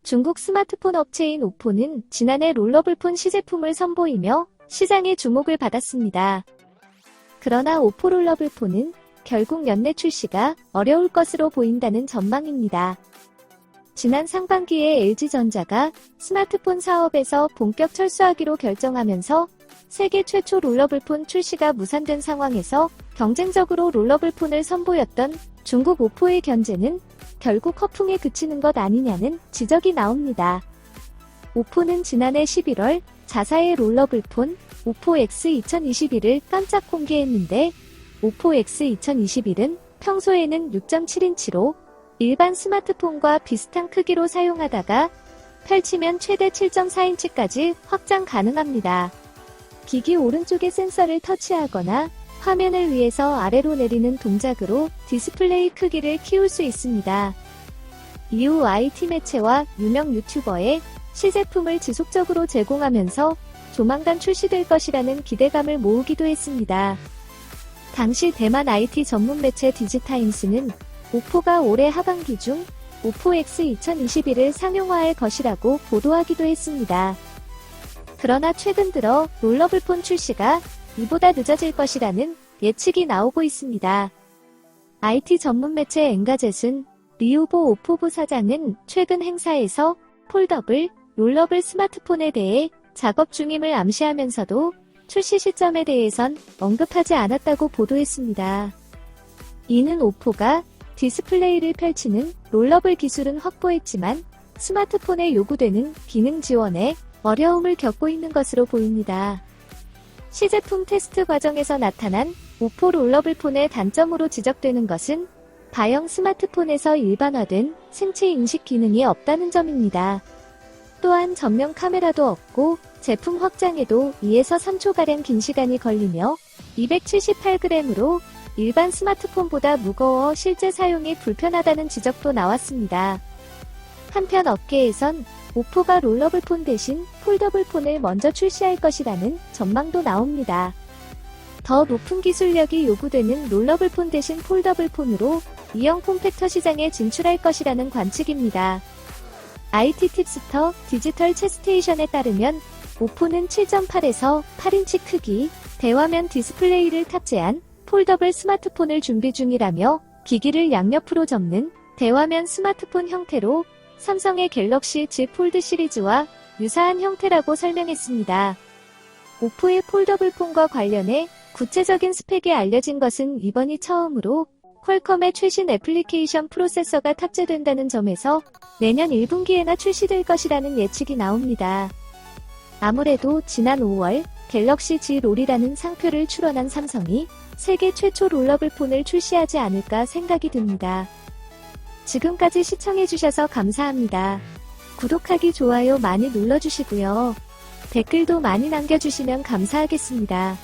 중국 스마트폰 업체인 오포는 지난해 롤러블폰 시제품을 선보이며 시장의 주목을 받았습니다. 그러나 오포 롤러블폰은 결국 연내 출시가 어려울 것으로 보인다는 전망입니다. 지난 상반기에 LG전자가 스마트폰 사업에서 본격 철수하기로 결정하면서 세계 최초 롤러블폰 출시가 무산된 상황에서 경쟁적으로 롤러블폰을 선보였던 중국 오포의 견제는 결국 허풍에 그치는 것 아니냐는 지적이 나옵니다. 오포는 지난해 11월 자사의 롤러블폰 오포 X 2021을 깜짝 공개했는데 오포 X 2021은 평소에는 6.7인치로 일반 스마트폰과 비슷한 크기로 사용하다가 펼치면 최대 7.4인치까지 확장 가능합니다. 기기 오른쪽에 센서를 터치하거나 화면을 위에서 아래로 내리는 동작으로 디스플레이 크기를 키울 수 있습니다. 이후 IT 매체와 유명 유튜버의 시제품을 지속적으로 제공하면서 조만간 출시될 것이라는 기대감을 모으기도 했습니다. 당시 대만 IT 전문 매체 디지타임스는 오포가 올해 하반기 중 오포 X 2021을 상용화할 것이라고 보도하기도 했습니다. 그러나 최근 들어 롤러블폰 출시가 이보다 늦어질 것이라는 예측이 나오고 있습니다. IT 전문 매체 엔가젯은 리우보 오포부 사장은 최근 행사에서 폴더블, 롤러블 스마트폰에 대해 작업 중임을 암시하면서도 출시 시점에 대해선 언급하지 않았다고 보도했습니다. 이는 오포가 디스플레이를 펼치는 롤러블 기술은 확보했지만 스마트폰에 요구되는 기능 지원에 어려움을 겪고 있는 것으로 보입니다. 시제품 테스트 과정에서 나타난 오포 롤러블폰의 단점으로 지적되는 것은 다형 스마트폰에서 일반화된 생체 인식 기능이 없다는 점입니다. 또한 전면 카메라도 없고 제품 확장에도 2에서 3초가량 긴 시간이 걸리며 278g으로 일반 스마트폰보다 무거워 실제 사용이 불편하다는 지적도 나왔습니다. 한편 업계에선 오포가 롤러블폰 대신 폴더블폰을 먼저 출시할 것이라는 전망도 나옵니다. 더 높은 기술력이 요구되는 롤러블폰 대신 폴더블폰으로 이형 폼팩터 시장에 진출할 것이라는 관측입니다. IT 팁스터 디지털 채스테이션에 따르면 오포는 7.8에서 8인치 크기, 대화면 디스플레이를 탑재한 폴더블 스마트폰을 준비 중이라며 기기를 양옆으로 접는 대화면 스마트폰 형태로 삼성의 갤럭시 Z 폴드 시리즈와 유사한 형태라고 설명했습니다. 오포의 폴더블폰과 관련해 구체적인 스펙이 알려진 것은 이번이 처음으로 퀄컴의 최신 애플리케이션 프로세서가 탑재된다는 점에서 내년 1분기에나 출시될 것이라는 예측이 나옵니다. 아무래도 지난 5월 갤럭시 Z 롤이라는 상표를 출원한 삼성이 세계 최초 롤러블폰을 출시하지 않을까 생각이 듭니다. 지금까지 시청해주셔서 감사합니다. 구독하기, 좋아요 많이 눌러주시고요. 댓글도 많이 남겨주시면 감사하겠습니다.